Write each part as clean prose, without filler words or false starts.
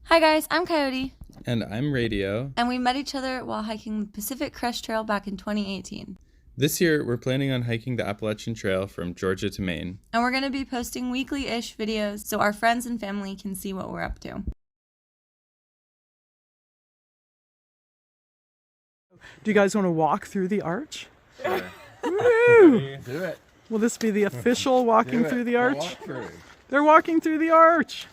Hi guys, I'm Coyote. And I'm Radio. And we met each other while hiking the Pacific Crest Trail back in 2018. This year, we're planning on hiking the Appalachian Trail from Georgia to Maine. And we're going to be posting weekly-ish videos so our friends and family can see what we're up to. Do you guys want to walk through the arch? Sure. Woo! Do it. Will this be the official walking through the arch? Walk through. They're walking through the arch.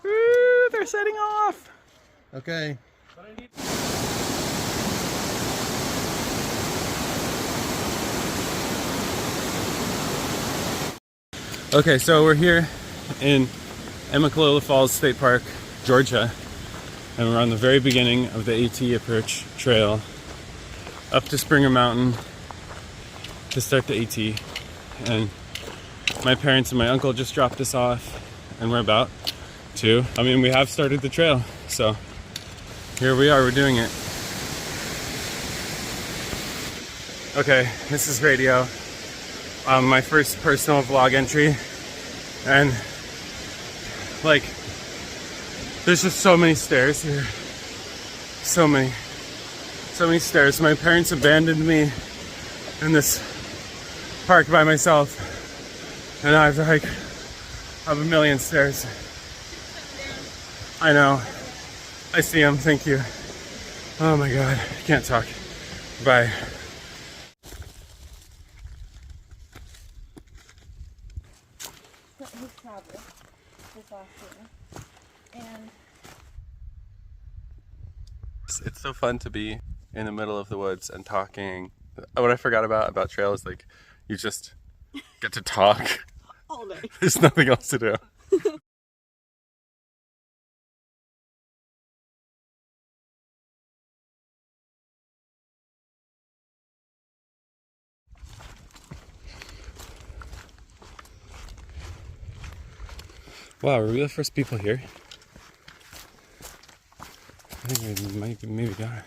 Woo! They're setting off. Okay. Okay, so we're here in Amicalola Falls State Park, Georgia, and we're on the very beginning of the AT approach trail up to Springer Mountain to start the AT. And my parents and my uncle just dropped us off, and we're about to. We have started the trail, so here we are, we're doing it. Okay, this is Radio. My first personal vlog entry, and like there's just so many stairs here, so many stairs. My parents abandoned me in this park by myself, and I have to hike up a million stairs. I know, I see them, thank you. Oh my god, I can't talk. Bye. His tablet this last year, and It's so fun to be in the middle of the woods and talking. What I forgot about trail is like you just get to talk All day. There's nothing else to do. Wow, are we the first people here? I think we might be, maybe got.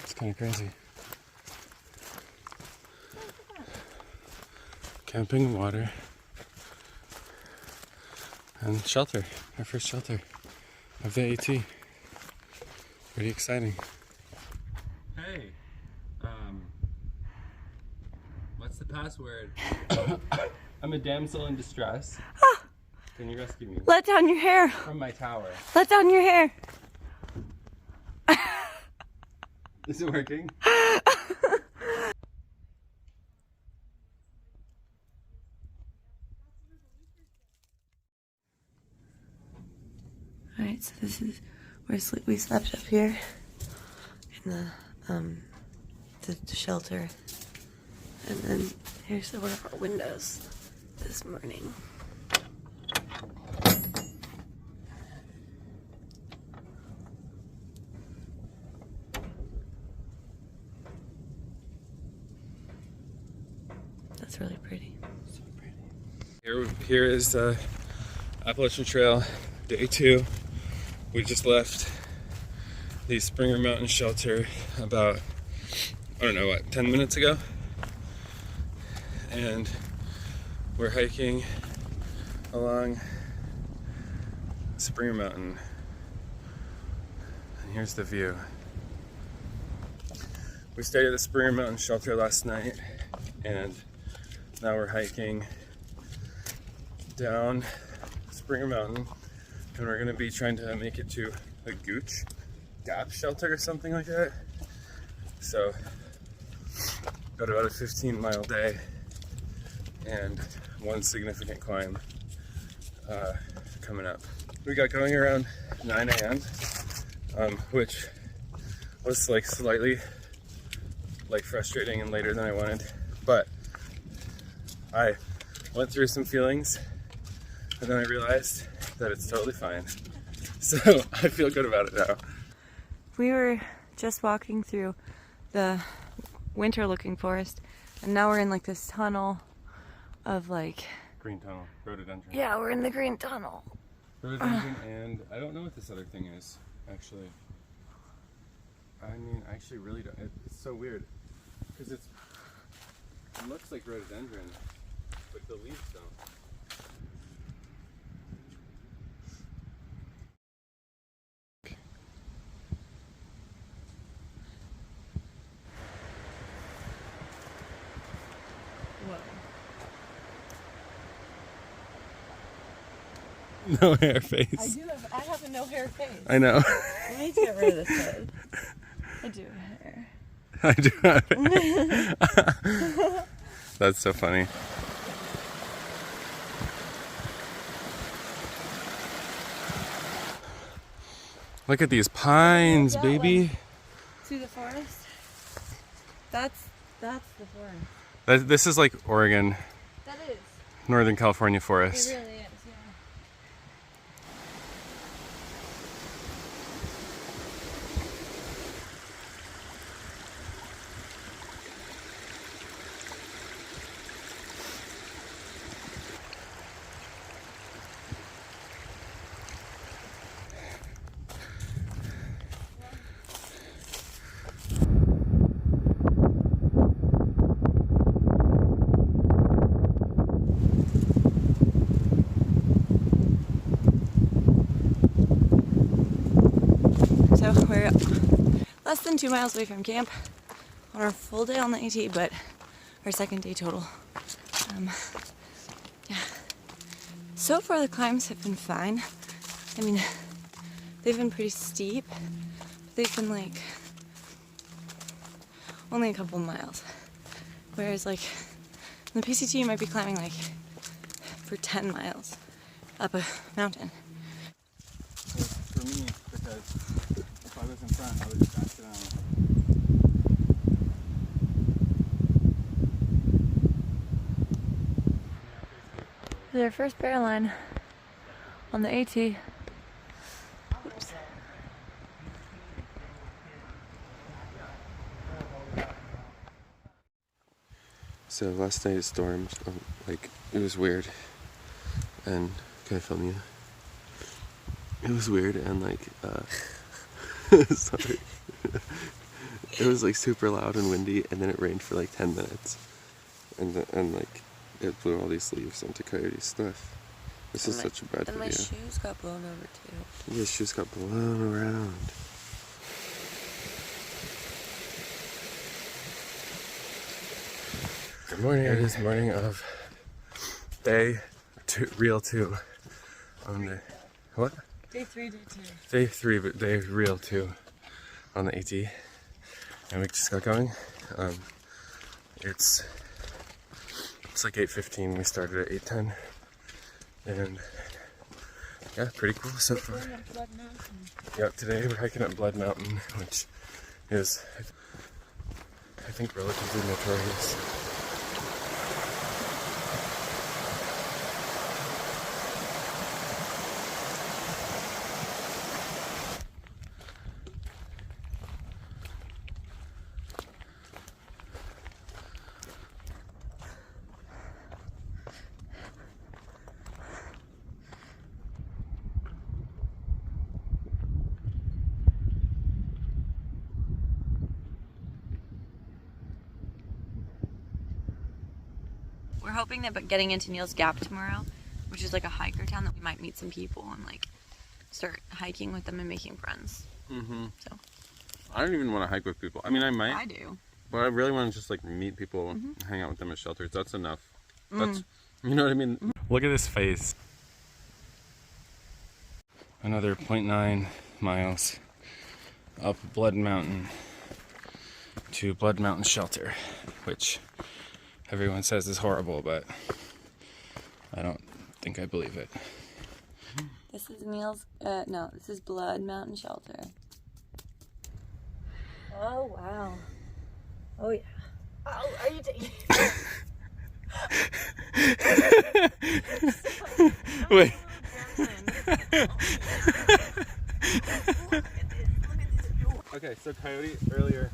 It's kind of crazy. Camping, water, and shelter. Our first shelter of the AT. Pretty exciting. Hey, what's the password? I'm a damsel in distress. Can you rescue me? let down your hair. From my tower. Let down your hair. Is it working? Alright, so this is where we slept up here in the shelter. And then here's one of our windows this morning. That's really pretty. So pretty. Here is Appalachian Trail, day 2. We just left the Springer Mountain shelter about, I don't know what, 10 minutes ago. And we're hiking along Springer Mountain. And here's the view. We stayed at the Springer Mountain shelter last night, and now we're hiking down Springer Mountain, and we're gonna be trying to make it to the Gap shelter or something like that. So, got about a 15-mile day and one significant climb coming up. We got going around 9 a.m., which was like slightly frustrating and later than I wanted, but I went through some feelings and then I realized that it's totally fine. So I feel good about it now. We were just walking through the winter looking forest, and now we're in like this tunnel of like Green tunnel, rhododendron. yeah, we're in the green tunnel. Rhododendron, and I don't know what this other thing is, actually. I actually really don't. It's so weird, because it looks like rhododendron, but the leaves don't. No hair face. I have a no hair face. I know. I need to get rid of this head. I do have hair. I do have hair. That's so funny. Look at these pines, baby. See the forest? That's the forest. This is like Oregon, That is. Northern California It forest. really is, yeah. So we're less than 2 miles away from camp on our full day on the AT, but our second day total. Yeah. So far the climbs have been fine. I mean, they've been pretty steep. They've been like only a couple miles. Whereas like in the PCT you might be climbing like for 10 miles up a mountain. For me, because if I was in front, I would just accidentally. Their first bear line on the AT. Oops. So last night it stormed. Like it was weird. And can I film you? It was weird and like sorry. It was like super loud and windy, and then it rained for like 10 minutes, and like it blew all these leaves onto Coyote's stuff. This is such a bad video. And my shoes got blown over too. Your shoes got blown around. Good morning. It is morning of day real 2 on the what? Day 3, day 2. Day 3, but day real 2 on the AT, and we just got going. It's like 8:15. We started at 8:10, and yeah, pretty cool so far. Yeah, today we're hiking up Blood Mountain, which is I think relatively notorious. We're hoping that by getting into Neal's Gap tomorrow, which is like a hiker town, that we might meet some people and like start hiking with them and making friends. Mm-hmm. So I don't even want to hike with people. I mean, I might. I do. But I really want to just like meet people and hang out with them at shelters. That's enough. That's, you know what I mean? Look at this face. Another 0.9 miles up Blood Mountain to Blood Mountain Shelter, which everyone says is horrible, but I don't think I believe it. This is Neal's, no, this is Blood Mountain Shelter. Oh, wow. Oh, yeah. Oh, are you taking Wait. Okay, so Coyote earlier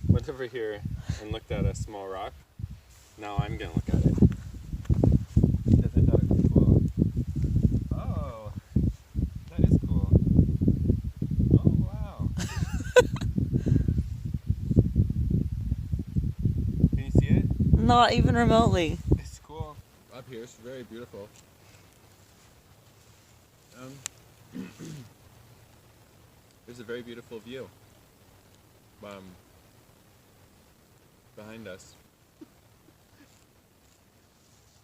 went over here and looked at a small rock. Now I'm gonna look at it. Because I thought it was cool. Oh, that is cool. Oh, wow. Can you see it? Not even remotely. It's cool. Up here, it's very beautiful. There's a very beautiful view behind us.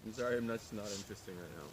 I'm sorry, I'm just not interesting right now.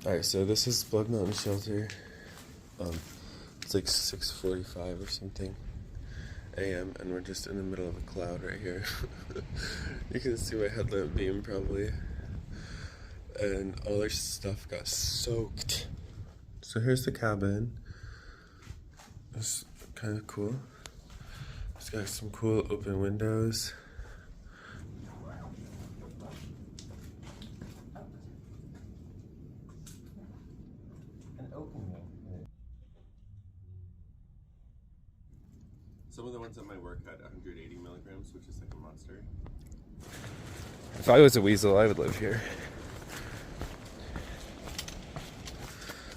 Alright, so this is Blood Mountain Shelter. It's like 6:45 or something a.m. and we're just in the middle of a cloud right here. You can see my headlamp beam probably. And all our stuff got soaked. So here's the cabin. It's kind of cool. It's got some cool open windows. Some of the ones at my work had 180 milligrams, which is like a monster. If I was a weasel, I would live here.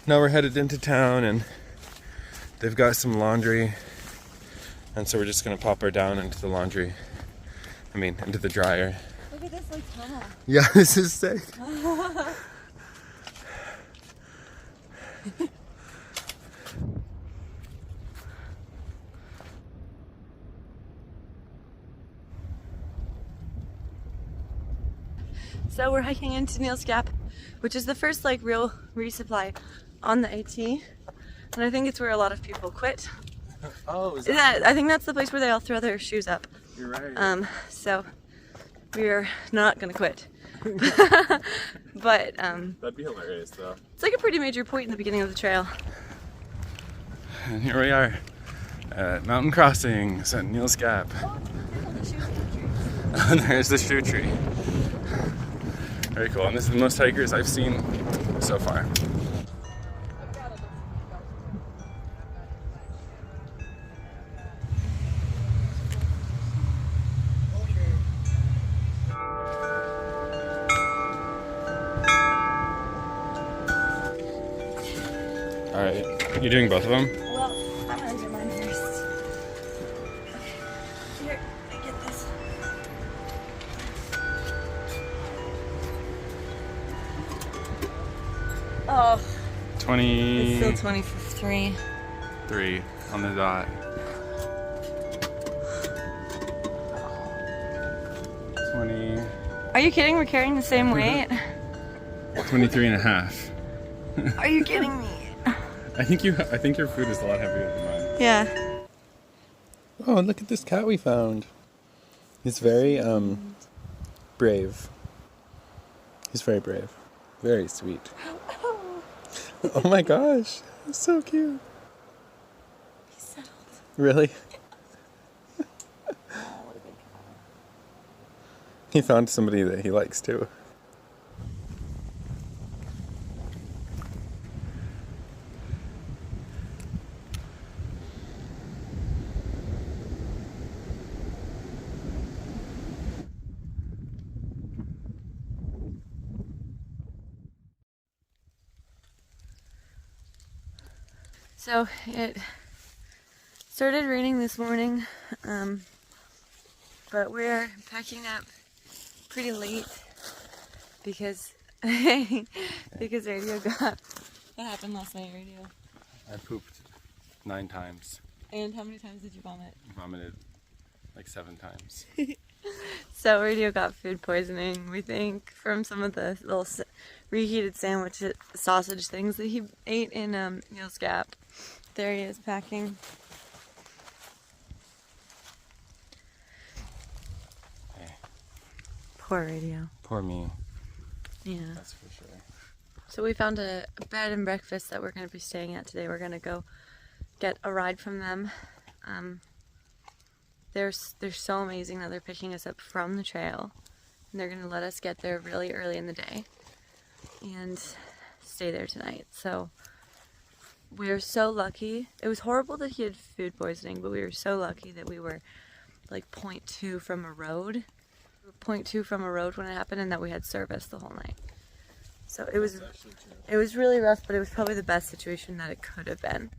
Now we're headed into town and they've got some laundry. And so we're just gonna pop her down into the laundry. I mean, into the dryer. Look at this, like, tunnel. Yeah, this is sick. So we're hiking into Neal's Gap, which is the first like real resupply on the AT, and I think it's where a lot of people quit. Oh, is Yeah, I think that's the place where they all throw their shoes up. You're right. So we're not gonna quit. But That'd be hilarious though. it's like a pretty major point in the beginning of the trail. And here we are at Mountain Crossings at Neal's Gap. And there's the shoe tree. Very cool, and this is the most hikers I've seen so far. Alright, you're doing both of them? Well, I'm gonna do mine first. Here, I get this. Oh, 20. it's still 23. 3 on the dot. 20. Are you kidding? We're carrying the same weight? 23 and a half. Are you kidding me? I think your food is a lot heavier than mine. Yeah. Oh, and look at this cat we found. He's very brave. He's very brave. Very sweet. Oh my gosh. He's so cute. He's settled. Really? He found somebody that he likes too. So it started raining this morning, but we're packing up pretty late because because Radio got what happened last night, Radio? I pooped 9 times. And how many times did you vomit? Vomited like 7 times. So Radio got food poisoning, we think, from some of the little reheated sandwich sausage things that he ate in Neal's Gap. There he is packing. Hey. Poor Radio. Poor me. Yeah. That's for sure. So we found a bed and breakfast that we're going to be staying at today. We're going to go get a ride from them. They're so amazing that they're picking us up from the trail. And they're going to let us get there really early in the day and stay there tonight. So we're so lucky. It was horrible that he had food poisoning, but we were so lucky that we were like 0.2 from a road. We were 0.2 from a road when it happened, and that we had service the whole night. So it was really rough, but it was probably the best situation that it could have been.